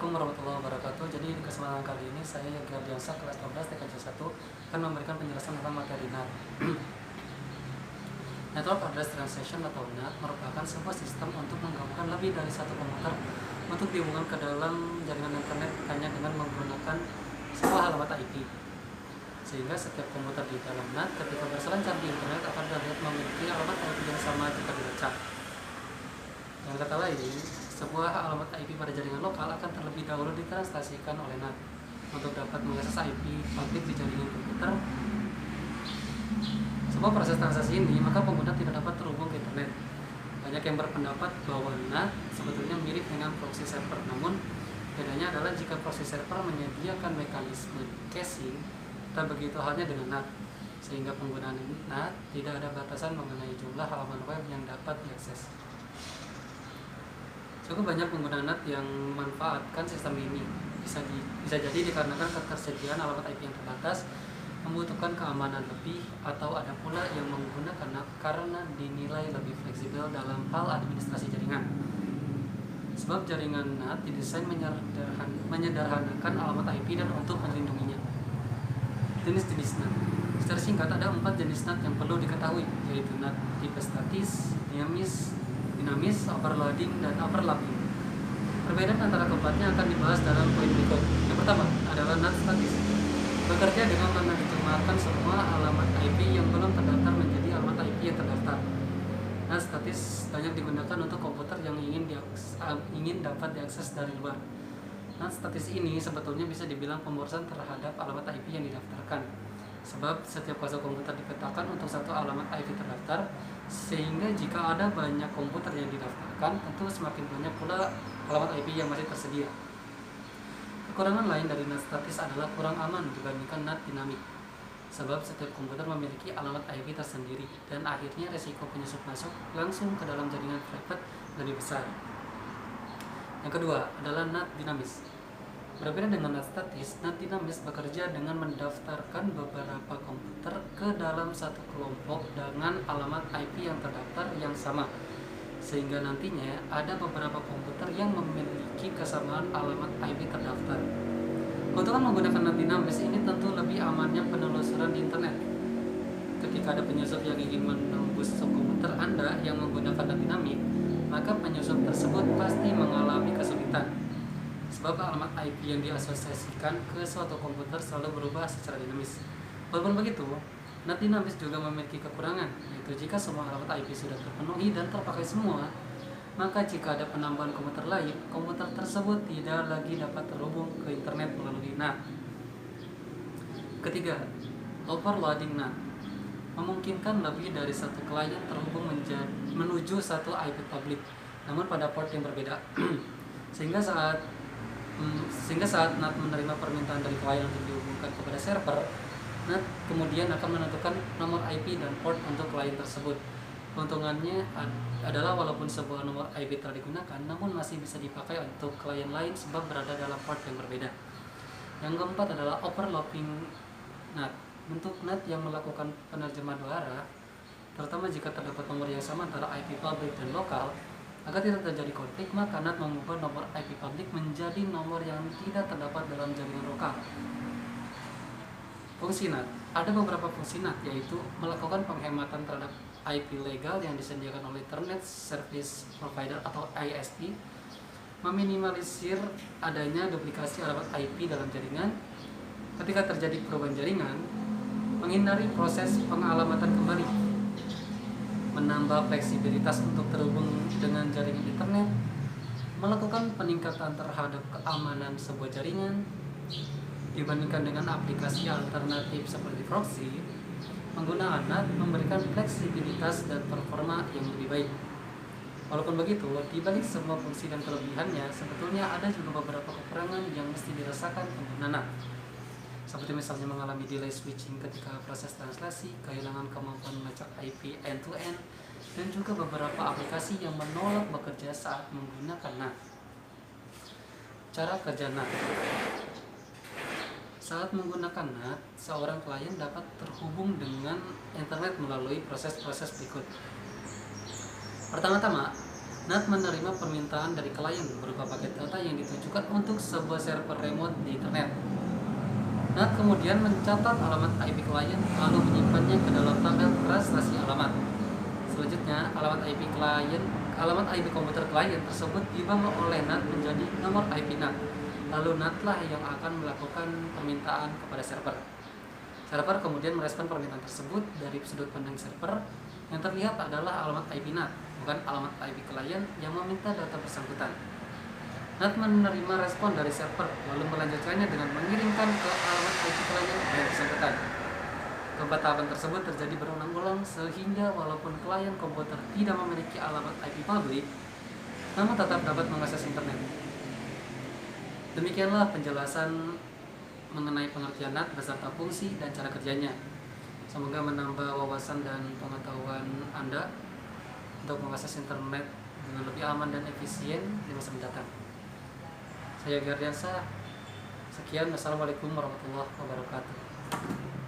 Assalamualaikum warahmatullahi wabarakatuh. Jadi di kesempatan kali ini saya Yogi Ardiansyah kelas 12 TKJ 1 akan memberikan penjelasan tentang materi NAT. Network Address Translation atau NAT merupakan sebuah sistem untuk menggabungkan lebih dari satu komputer untuk dihubungkan ke dalam jaringan internet hanya dengan menggunakan sebuah alamat IP. Sehingga setiap komputer di dalam NAT ketika berselancar di internet akan terlihat memiliki alamat IP yang sama jika dilacak. Dengan kata lain, sebuah alamat IP pada jaringan lokal akan terlebih dahulu ditranslasikan oleh NAT untuk dapat mengakses IP publik di jaringan komputer. Sebuah proses transaksi ini, maka pengguna tidak dapat terhubung ke internet. Banyak yang berpendapat bahwa NAT sebetulnya mirip dengan proxy server, namun bedanya adalah jika proxy server menyediakan mekanisme caching, tak begitu halnya dengan NAT, sehingga penggunaan NAT tidak ada batasan mengenai jumlah halaman web yang dapat diakses. Cukup banyak pengguna NAT yang memanfaatkan sistem ini. Bisa jadi dikarenakan ketersediaan alamat IP yang terbatas, membutuhkan keamanan lebih, atau ada pula yang menggunakan NAT karena dinilai lebih fleksibel dalam hal administrasi jaringan. Sebab jaringan NAT didesain menyederhanakan alamat IP dan untuk melindunginya. Jenis-jenis NAT. Secara singkat ada 4 jenis NAT yang perlu diketahui, yaitu NAT tipe statis, dinamis, overloading, dan overlapping. Perbedaan antara keempatnya akan dibahas dalam poin berikut. Yang pertama adalah NAT statis. Bekerja dengan menerjemahkan semua alamat IP yang belum terdaftar menjadi alamat IP yang terdaftar. NAT statis banyak digunakan untuk komputer yang ingin dapat diakses dari luar. NAT statis ini sebetulnya bisa dibilang pemborosan terhadap alamat IP yang didaftarkan. Sebab setiap fase komputer dipetakan untuk satu alamat IP terdaftar, sehingga jika ada banyak komputer yang didaftarkan, tentu semakin banyak pula alamat IP yang masih tersedia. Kekurangan lain dari NAT statis adalah kurang aman dibandingkan NAT dinamik. Sebab setiap komputer memiliki alamat IP tersendiri, dan akhirnya resiko penyusup masuk langsung ke dalam jaringan private lebih besar. Yang kedua adalah NAT dinamis. Berbeda dengan NAT statis, NAT dinamis bekerja dengan mendaftarkan beberapa komputer ke dalam satu kelompok dengan alamat IP yang terdaftar yang sama, sehingga nantinya ada beberapa komputer yang memiliki kesamaan alamat IP terdaftar. Keuntungan menggunakan NAT dinamis ini tentu lebih amannya penelusuran di internet. Ketika ada penyusup yang ingin menembus subkomputer Anda yang menggunakan NAT dinamik, maka penyusup tersebut pasti mengalami kesulitan. Sebab alamat IP yang diasosiasikan ke suatu komputer selalu berubah secara dinamis. Walaupun begitu, NAT dinamis juga memiliki kekurangan, yaitu jika semua alamat IP sudah terpenuhi dan terpakai semua, maka jika ada penambahan komputer lain, komputer tersebut tidak lagi dapat terhubung ke internet melalui NAT. Ketiga, overloading NAT memungkinkan lebih dari satu klien terhubung menuju satu IP publik, namun pada port yang berbeda. Sehingga saat NAT menerima permintaan dari klien untuk dihubungkan kepada server, NAT kemudian akan menentukan nomor IP dan port untuk klien tersebut. Keuntungannya adalah walaupun sebuah nomor IP telah digunakan, namun masih bisa dipakai untuk klien lain sebab berada dalam port yang berbeda. Yang keempat adalah overlapping NAT. Bentuk NAT yang melakukan penerjemah dua arah, terutama jika terdapat nomor yang sama antara IP publik dan lokal. Agar tidak terjadi konflik, maka NAT mengubah nomor IP publik menjadi nomor yang tidak terdapat dalam jaringan lokal. Fungsi NAT. Ada beberapa fungsi NAT, yaitu melakukan penghematan terhadap IP legal yang disediakan oleh Internet Service Provider atau ISP, meminimalisir adanya duplikasi alamat IP dalam jaringan ketika terjadi perubahan jaringan, menghindari proses pengalamatan kembali, menambah fleksibilitas untuk terhubung dengan jaringan internet, melakukan peningkatan terhadap keamanan sebuah jaringan dibandingkan dengan aplikasi alternatif seperti proxy. Penggunaan NAT memberikan fleksibilitas dan performa yang lebih baik. Walaupun begitu, di balik semua fungsi dan kelebihannya, sebetulnya ada juga beberapa kekurangan yang mesti dirasakan pengguna NAT. Seperti misalnya mengalami delay switching ketika proses translasi, kehilangan kemampuan melacak IP end-to-end, dan juga beberapa aplikasi yang menolak bekerja saat menggunakan NAT. Cara kerja NAT. Saat menggunakan NAT, seorang klien dapat terhubung dengan internet melalui proses-proses berikut. Pertama-tama, NAT menerima permintaan dari klien berupa paket data yang ditujukan untuk sebuah server remote di internet. NAT kemudian mencatat alamat IP klien lalu menyimpannya ke dalam tabel prestasi alamat. Selanjutnya, alamat IP komputer klien tersebut dibawa oleh NAT menjadi nomor IP NAT. Lalu NAT lah yang akan melakukan permintaan kepada server. Server kemudian merespon permintaan tersebut. Dari sudut pandang server, yang terlihat adalah alamat IP NAT, bukan alamat IP klien yang meminta data bersangkutan. NAT menerima respon dari server, lalu melanjutkannya dengan mengirimkan ke alamat IP klien yang bersangkutan. Keempat tahapan tersebut terjadi berulang-ulang sehingga walaupun klien komputer tidak memiliki alamat IP publik, namun tetap dapat mengakses internet. Demikianlah penjelasan mengenai pengertian NAT beserta fungsi dan cara kerjanya. Semoga menambah wawasan dan pengetahuan Anda untuk mengakses internet dengan lebih aman dan efisien di masa mendatang. Saya Gardiansa. Sekian, wassalamualaikum warahmatullahi wabarakatuh.